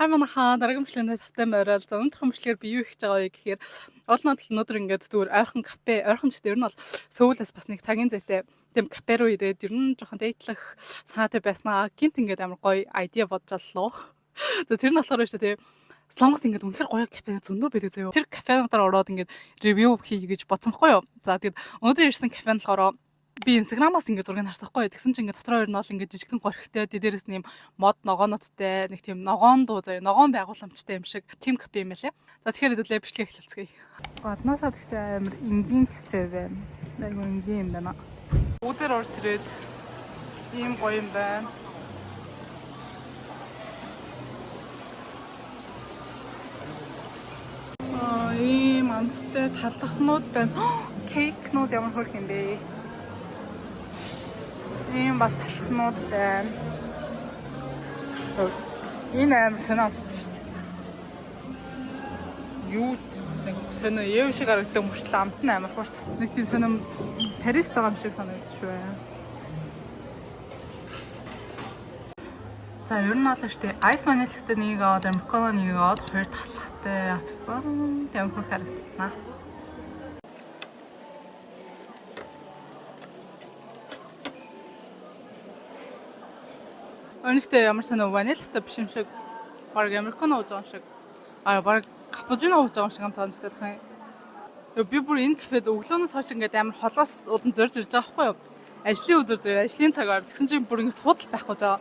Хай манайхаа дараагийн бичлэгэнд тавтай морил. За өнөөдрийн бичлэгээр би юу хийж байгаа вэ гэхээр олон өнөөдөр ингээд зүгээр ойрхон кафе, ойрхон ч ер нь бол Сөүлээс бас нэг цагийн зайтай тэм кафе руу ирээд ер нь жоохон дээдлэх санаатай байснаа гинт ингээд амар гоё айдиа бодож оллоо. За тэр нь болохоор шүү дээ. Солонгост ингээд үнэхээр гоё кафе зөндөө байдаг заяа. Тэр кафенуудаар ороод ингээд ревю хийе гэж бодсон байхгүй юу? За тэгээд өнөөдөр ирсэн кафе нь болохоор би инстаграмаас ингээд зургийг харсахгүй. Тэгсэн чинь ингээд дотроо ер нь бол ингээд жижигхэн горхтой дээрээс нь юм мод ногоонуудтай нэг тийм ногоон дуу заяа ногоон байгууламжтай юм шиг тийм кафе юм байлаа. За тэгэхээр хэдүүлээ бичлэг эхэлцгээе. Гаднаасаа тэгтээ амар энгийн кафе байна. Айгу энгийн юм байна. Үүдээр орж ирээд ийм гоё юм байна. Ийм амттай талхнууд байна. Кейкнууд ямар хөрх юм бэ? Ийм бас талхнууд байна. Энэ амар сонирхолтой шүү дээ. Юу нэг сонио яв шиг харагддаг мөртлөө амт нь амар хурц. Нэг тийм сонио Парис байгаа юм шиг санагдаж байна. За ер нь бол шүү дээ. Айс ванильтай нэг аваад американо нэг аваад хоёр талхтай авсан. Тийм хурц харагдсан. Өнөөдөр ямар сонио ванильтай биш юм шиг баг американо ууж байгаа юм шиг. Баг капучино ууж байгаа юм шиг амтаа мэддэг. Би бүр энэ кафед өглөөнөөс хойш ингээд амар холоос улан зорж ирж байгаа байхгүй юу? Ажлын өдөр зөө ажлын цагаар тэгсэн чинь бүр ингээд судал байхгүй заа.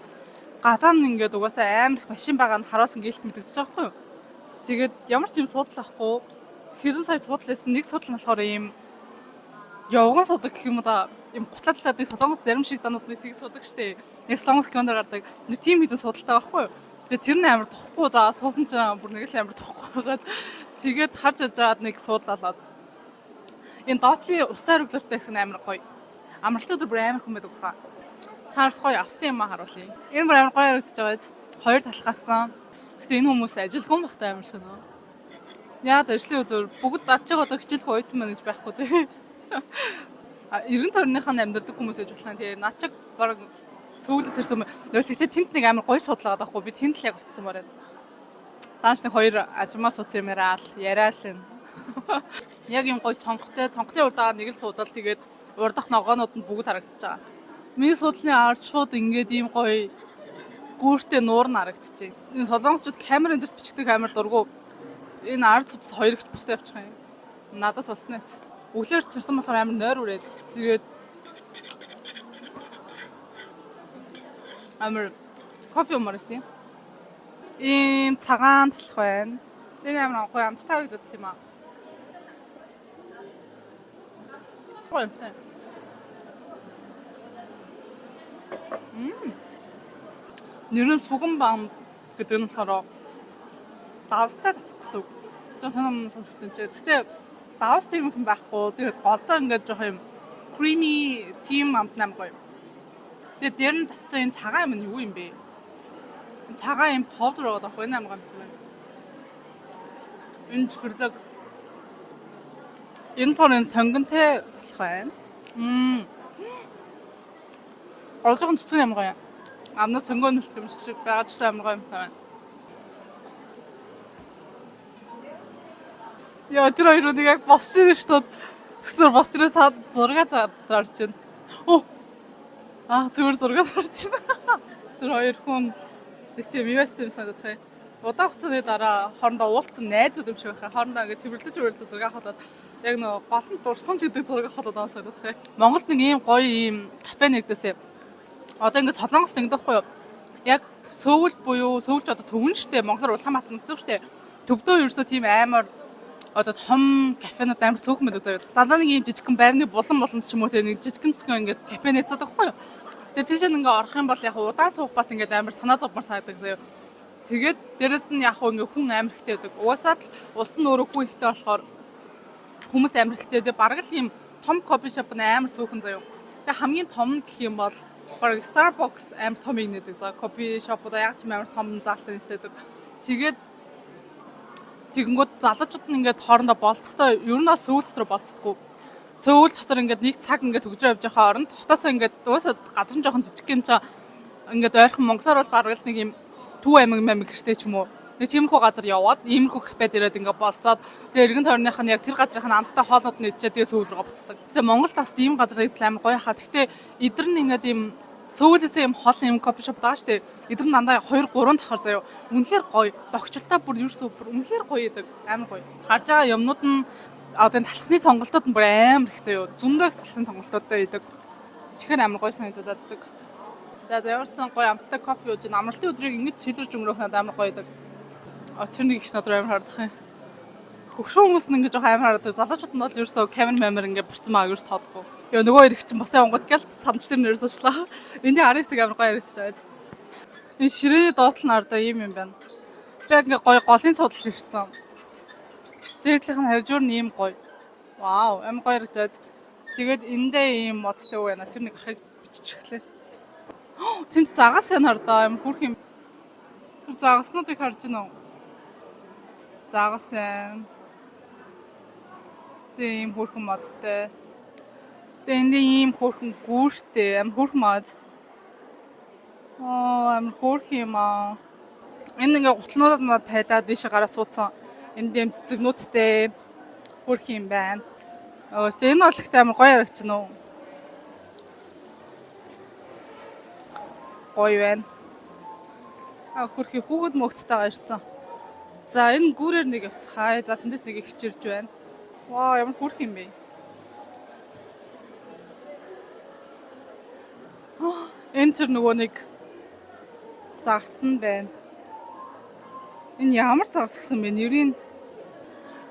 Гадаа нь ингээд угаасаа амар их машин байгаа нь хараас ингээд мэдэгдэж байгаа байхгүй юу? Тэгээд ямар ч юм судал ахгүй хэдэн сая судал байсан нэг судал нь болохоор ийм явган судаг гэх юм уу да юм гутлаадаг солонгос зарим шиг дануудыг тийг судаг штэ. Нэг солонгос кинонд гардаг. Нэг тийм хэдэн судалтай байхгүй юу? Тэгээд тэр нь амар тухгүй за суусан чинь бүр нэг л амар тухгүй байгаад тэгээд харж яжгаад нэг суудлалаад энэ доотлын усаар өглөртэй хэсэг амар гоё. Амралтууд бүр амар хүн байдаг хаа. Таарч гоё авсан юм харуулъя. Энэ бүр амар гоё харагдаж байгаа биз. Хоёр талх авсан. Гэхдээ энэ хүмүүс ажилгүй бахтай амар сонио. Яа да ажлын өдөр бүгд дадж байгаа одоо хичээлх ойтон мэн гэж байхгүй тий. Эргэн тойрныхаа амьдардаг хүмүүс ээж болох нь тий. Наад чиг баг Сөүлээс ирсэн юм. Нөөцтэй тент нэг амар гоё судлаад байхгүй би тент л яг очсон морой. Даанч нэг хоёр ажмаа сууц юмараа яриад л энэ. Яг юм гоё цонхтой урдаа нэг л суудал тэгээд урдах ногоонууд нь бүгд харагдаж байгаа. Миний судлалын ард шууд ингээд ийм гоё гүүртэй нуур нь харагдчихэ. Энэ солонгосчууд камерын дээрс бичдэг камер дургу энэ ард суцд хоёр ихт бус явчих юм. Надаас болсноос. Өглөөр цэрсэн болохоор амар нойр үрээд тэгээд амар кофе умарсан юм. Ийм цагаан талх байна. Энэ амар гоё амттай харагдсан юм аа. Гоё юм. Нэрэн суган бам гэдэг нь болохоор давстай татах гэсэн үг. Тэгээд санаа сонсогдсон ч. Гэтэ давс тийм юм байхгүй. Тэгээд голдоо ингээд жоох юм creamy team амт нам гоё. Тэгээд дээр нь татсан энэ цагаан юм нь юу юм бэ? Энэ цагаан юм powder байгаа даа. Энэ амгаа юм байна. Энэ чихэрлэг. Энэ форын сонгонтой талах байна. Олгон цэцэн юм гоё. Амнаас сонгон нөлт юм шиг байгаа ч юм гоё юм байна. Яа тэр хоёрыг яг босч ирэн шүү дээ. Тэгсээр босч ирээ саад зураг зарж байна. Зүгээр зураг зарж байна. Тэр хоёр хүн нэг тийм US юм санагдах юм. Удаа хугацааны дараа хоорондоо уулзсан найзууд юм шиг байна. Хоорондоо ингэ тэмэрлэж зураг авахад яг нөө гол нь дурсамж гэдэг зураг авахад байгаа санагдах юм. Монголд нэг ийм гоё ийм кафе нэгдээсээ. Одоо ингэ солонгос нэгдэхгүй юу? Яг Сөүл буюу Сөүлч одоо төвөн штэ Монголоор Улаанбаатар гэсэн штэ. Төвдөө ерөөсөө тийм амар одоо том кафенууд амар цөөхөн байдаг заяа. Далаа нэг юм жижигхэн байрны булан ч юм уу те нэг жижигхэн зэскэн ингээд кафе нэцээд байхгүй юу? Тэгээд тийш ингээ орох юм бол яг удаан суух бас ингээд амар санаа зовмор санагдаг заяа. Тэгээд дээрэс нь яг ингээ хүн амар ихтэй байдаг. Угаасаа л улс нь өөрөө хүн ихтэй болохоор хүмүүс амар ихтэй. Тэгээд бараг л юм том кофе шоп нь амар цөөхөн заяа. Тэгээд хамгийн том гэх юм бол бараг Starbucks амар том юм нэдэг. За кофе шопудаа яг ч амар том заалтай нэцээдэг. Тэгээд тэгэнгүүт залуучууд нь ингээд хоорондоо болцохдоо ер нь бол Сөүл дотор болцдоггүй. Сөүл дотор ингээд нэг цаг ингээд хөгжөө явж байгаа оронд хотоосоо ингээд уусаад газар нь жоохон жижиг юм чаа ингээд ойрхон монголоор бол бараг л нэг юм Төв аймаг гэртэй ч юм уу. Нэг тиймэрхүү газар яваад иймэрхүү кафед ирээд ингээ болцоод тэгээ эргэн тойрных нь яг тэр газрын амттай хоолнууд нь идчихээ тэгээ сүүл рүү буцдаг. Тэгээ Монголд бас ийм газар идэл амар гоё хаа. Гэхдээ эдгээр нь ингээд ийм сөүлээсээ ийм хол ийм кофе шоп байгаа штэ. Эдгээр нь дандаа 2 3 давхар заяа. Үнэхээр гоё. Догчлолтоо бүр ерөөсөө бүр үнэхээр гоё идэг. Амар гоё. Гарч байгаа юмнууд нь одоо талхны сонголтууд нь бүр амар их заяа. Зөндөө их талхны сонголтуудтай идэг. Чихэр амар гоё санагдаад байдаг. За ямарсан гоё амттай кофе ууж амралтын өдрийг ингэж шилэрж өнгөрөх надад амар гоё идэг. Тэр нэг их надад амар харагдах юм. Хөвшөө хүмүүс нь ингэж жоохон амар харагдав. Залуучууд нь бол ерөөсөө камер мамер ингэ барьсан маа ерөөс тоодгүй. Яа нөгөө ирэх чинь бас онгод гялт сандал дээр нэрс уучлаа. Эний арын хэсэг амар гоё харагдчихад. Энэ ширээний доотл нь ардаа ийм юм байна. Би ингэ гоё голын цуудлал ирсэн. Дээдлийнх нь харьжуур нь ийм гоё. Вау, амар гоё харагдаад. Тэгээд эндээ ийм модтой байна. Тэр нэг ахыг биччихлээ. Тэнд загас хэн хардаа юм хүрх юм. Тэр загаснуудыг харж байна уу? Загас хэн. Тийм хүрхэн модтой. Тэгээ энд ийм хүрхэн гүүртэй амар хүрх мод. Амар хүрх юм аа. Энэ ингээ гутлнуудад надад тайлаад дээшээ гараа суудсан. Энд ийм цэцэгнүүдтэй хүрх юм байна. Тэгээ энэ бол ихтэй амар гоё харагдчихна уу? Гоё байна. Хүрхий хүүхэд мөгцтэйгаа ирсэн. За энэ гүүрээр нэг явцгаая. За тэндээс нэг ихчирж байна. Вау, ямар хүрх юм бэ? Энэ тэр нөгөө нэг загсан байна. Энэ ямар загас гэсэн бэ? Нэрийн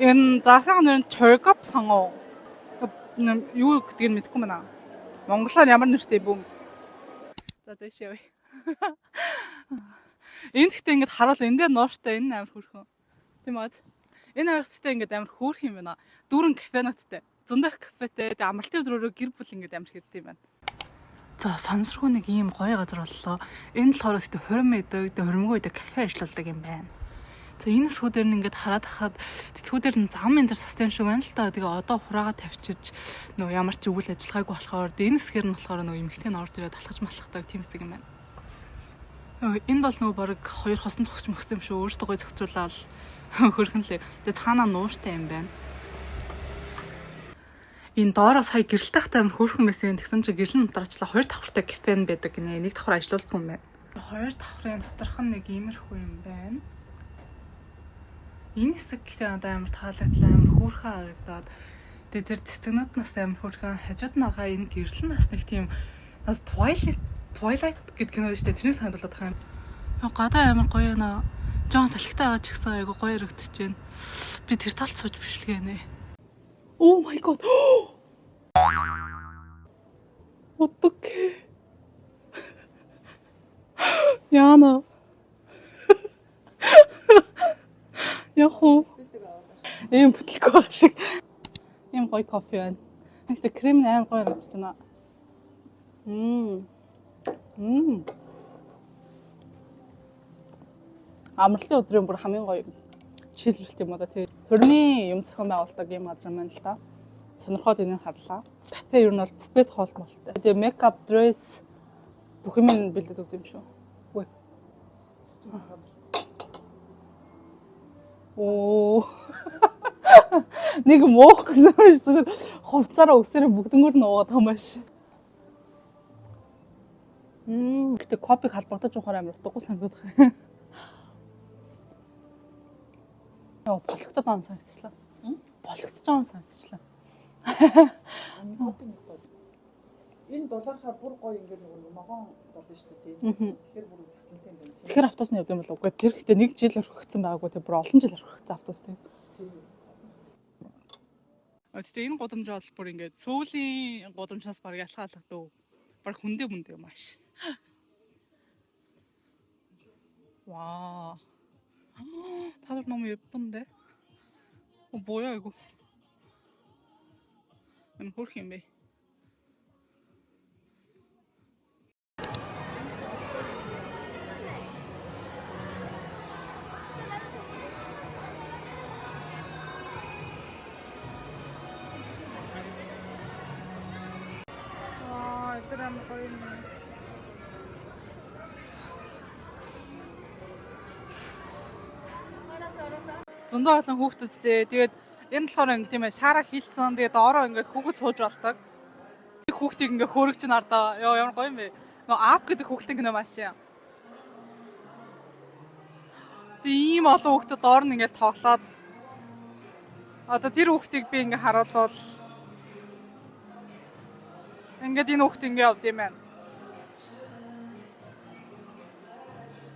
энэ загсан нэр нь Turgop сонгоо. Юу гэдгийг нь мэдэхгүй байна. Монголоор ямар нэртэй бүүмд. За зээш явъя. Энэ гэхдээ ингэж харуул эндээ ноортой энэ амар хөөрхөн. Тийм үү? Энэ аргацтай ингэж амар хөөрх юм байна. Дүүрэн кафеноттэй. Зөндөх кафетэй. Тэгээ амралтын өдрөөрөө гэр бүл ингэж амар хэвдэг юм байна. За санамсаргүй нэг ийм гоё газар боллоо. Энэ болохоор ихтэй хурим идэг, хуримгүй идэг кафе ажилладаг юм байна. За энэ сүүдээр нь ингэж хараад хахад сүүдээр нь зам энэ төр систем шиг байна л та. Тэгээ одоо хураага тавьчиж нөгөө ямар ч үйл ажиллагаагүй болохоор энэ хэсгээр нь болохоор нөгөө эмхтэй нь орж ирээд талхаж малхдаг тийм хэсэг юм байна. Энд бол нөгөө баг 2 хосон цогч мөхсөн юм шүү. Өөртөө гоё зохицуулаад хөрхөн лээ. Тэгээ цаанаа нууртай юм байна. Энэ доороос хай гэрэлтэй хата амар хөөрхөн байсан. Тэгсэн чинь гэрэл нь унтраачлаа 2 давхартай кафе нь байдаг гинэ. Нэг давхар ажиллаулдаг юм байна. 2 давхрын доторх нь нэг иймэрхүү юм байна. Энэ хэсэг гэхдээ надад амар таалагдлаа, амар хөөрхөн харагдаад. Тэгээ тэр цэцэгнүүд нас амар хөөрхөн, хажууд нь байгаа энэ гэрэл нас нэг тийм Twilight гэдэг кино шүү дээ. Тэрнээс санагдаад байгаа юм. Гадаа амар гоё наа. Жон салхитай байгаа ч гэсэн айгу гоё харагдаж байна. Би тэр талд сууж бишлэгээ нэ. Oh my god. 어떡해. 야나. 야호. ийм бүтлэхгүй байх шиг. Ийм гоё кофе байна. Тэгтээ крем амар гоё харагдаж байна. Амралтын өдрийн бүр хамгийн гоё чийлэлт юм одоо тэгээ хөрний юм зохион байгуулдаг юм газар маань л та. Сонирхоод энийг харлаа. Кафе ер нь бол буфет хоол молтой. Тэгээ makeup, dress бүх юм бэлдээд өгд юм шүү. Үгүй. Оо. Нэг муух гэсэн юм шиг зүгээр хувцаараа өсөрөө бүгдэнгөр нь уугаад байгаа юм шиг. Гэтэ копиг халбагдаж ухаар амар утгагүй санагдаад байна. Болгохдод байгаа юм санагдчихлаа. Болгохдож байгаа юм санагдчихлаа. Энэ копи нэг гоё. Энэ болоохаа бүр гоё ингээд нөгөө ногоон болно шүү дээ. Тэгэхээр бүр үзэсгэлэнтэй юм байна. Тэгэхээр автобусны явд юм болов уу? Тэр ихтэй нэг жил орхигдсан байгаагүй тэр бүр олон жил орхигдсан автобус тийм. Тэгтээ энэ гудамжаа бол бүр ингээд сүүлийн гудамжаас баг ялгаалах дөө. Баг хүндээ маш. Вау. 다들 너무 예쁜데? 뭐야 이거? 아니 홀힘배. 와, 애들 한번 보이네. зөндөө олон хүүхдүүдтэй. Тэгээд энэ болохоор ингэ тийм ээ шаараа хилцэн. Тэгээд доороо ингэ хүүхэд сууж болдог. Хүүхдийг ингээ хөөрөгч нардаа. Йоо ямар гоё юм бэ. Нөө аап гэдэг хүүхдийн кино машин. Тэгээ ийм олон хүүхдүүд доор нь ингээ тоглоод одоо тэр хүүхдийг би ингээ харуулвал ингээд энэ хүүхд ингээ явд юм байна.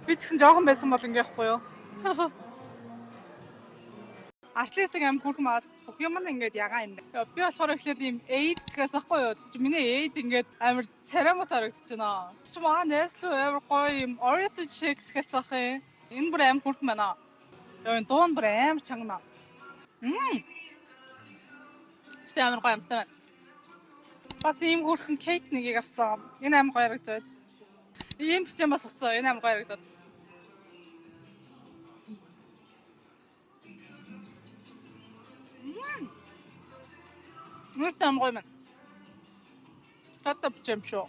Би ч гэсэн жоохон байсан бол ингээ явахгүй юу. Артлисыг аим хүрхэн маад бүх юм нь ингээд ягаа юм бэ. Би болохоор эхлээд ийм эйд цэгээс ахгүй юу. Чи миний эйд ингээд амар царамут харагдчихна. Чи маа нэслүү амар гоё юм oriented шиг цэгээс ах юм. Энэ бүр аим хүрхэн байна. Энэ дуун бүр амар чангана. Тэ амар гоё юмстай байна. Бас ийм хүрхэн кейк нэгийг авсан. Энэ амар гоё харагдаж байна. Ийм бичэн бас авсан. Энэ амар гоё харагдаад. Нүрт амар гоё байна. Татта бичэн шүү.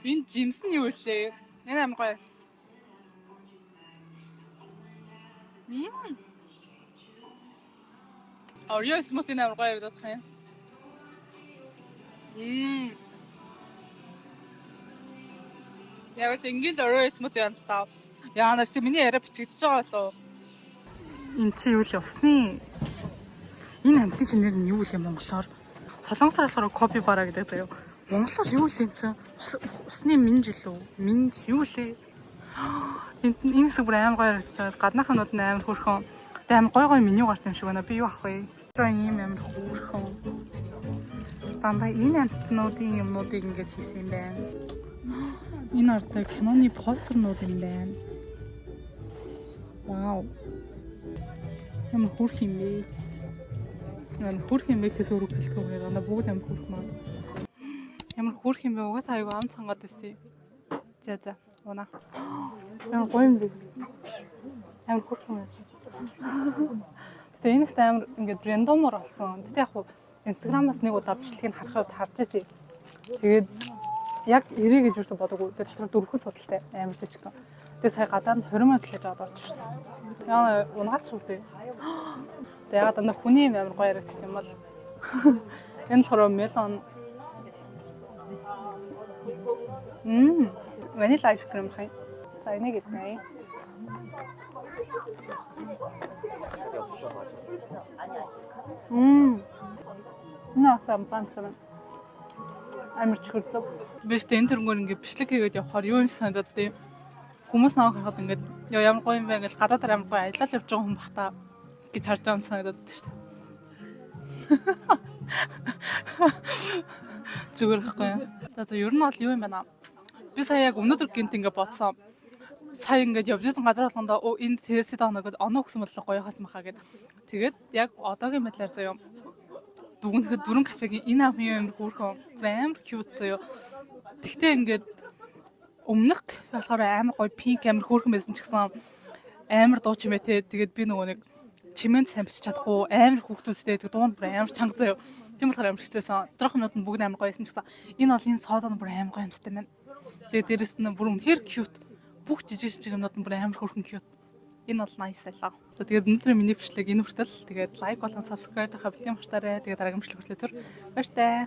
Энэ жимс нь юу вэ? Энэ амар гоё харагдсан. Орё смути амар гоё харагдаад байна. Яг л ингээл орой смути байна л та. Яанаас миний яриа бичигдэж байгаа болов. Энд чи юу л усны энэ амтны чинь нэр нь юу вэ монголоор? Солонгосоор болохоор копи бараа гэдэг заяа. Монголоор юу л энэ чинь усны минж илүү. Минж юу лээ? Энэ хэсэг бүр амар гоё харагдаж байгаа. Гадныхнууд нь амар хөрхөн. Тэгээ амар гоё меню гарт юм шиг байна. Би юу авах вэ? За ийм амар хөрхөн. Дандаа энэ амтнуудын юмнуудыг ингэж хийсэн юм байна. Энэ артай киноны постернууд юм байна. Вау. Ямар хөрх юм бэ? Ямар хөрх юм бэ гэхээс өөр үг хэлэхгүй байна. Бүгд амар хөрх маа. Ямар хөрх юм бэ? Угаасаа аягүй ам цангаад байсан. За унаа. Ямар гоё юм бэ? Амар хөрх юм байна. Тэгээ энэс амар ингээд рандомор болсон. Тэгтээ яг хуу Instagram-аас нэг удаа бичлэгийг харахад харж ирсэн. Тэгээд яг ирээ гэж юусэн бодоагүй. Тэгээд дотор дөрвөн судалтай амар жижиг. Тэгээд сая гадаад нь 20 минут лэж аваад орж ирсэн. Яа унаач шүү дээ. Тэгээд ягаад дандаа хүний амар гоё ярагдчих юм бол энэ болохоор мелон ванила айскрим хай. За энийг иднэ. Наса ампантаа. Амар чөлөө. Биштэй энэ төрнгөр ингээд бичлэг хийгээд явахаар юу юм санагдаад тийм. Хүмүүс наваа харахад ингээд ямар гоё юм бэ гэж гадаадаар амар гоё аялал явж байгаа хүн бахта гэж харж байгаа юм санагдаад шүү дээ. Зүгээр хэвгүй юу. За ер нь бол юу юм байна. Би сая яг өнөөдөр гинт ингээд бодсон. Сая ингээд явж байсан газар болгондоо энд тэрээсээ доо нөгөөд оноо өгсөн бодлоо гоё хас махаа гэд. Тэгээд яг одоогийн байдлаар заяа дүгнэхэд дөрөн кафегийн энэ амын амар хөөрхөн амар cute заяа. Тэгтээ ингээд өмнөх кафе болохоор амар гоё пинк амар хөөрхөн байсан ч гэсэн амар дуу чимээтэй. Тэгээд би нөгөө нэг чимээнд сайн бичиж чадахгүй амар хүүхдүүдтэй тэгээд дунд бүр амар чанга заяа. Тийм болохоор амар хэцээсэн. Доторх минут нь бүгд амар гоё байсан ч гэсэн энэ бол энэ содод нь бүр амар гоё юмстай байна. Тэгээд дээрэс нь бүр үнэхээр cute. Бүх жижиг юмнууд нь бүр амар хөөрхөн cute. Энэ бол nice байлаа. Тэгээд өнөөдрийн миний бичлэг энэ хүртэл. Тэгээд лайк болон subscribe тавьх битэн мартаарай. Тэгээд дараагийн бичлэг хүртэл баяр таа.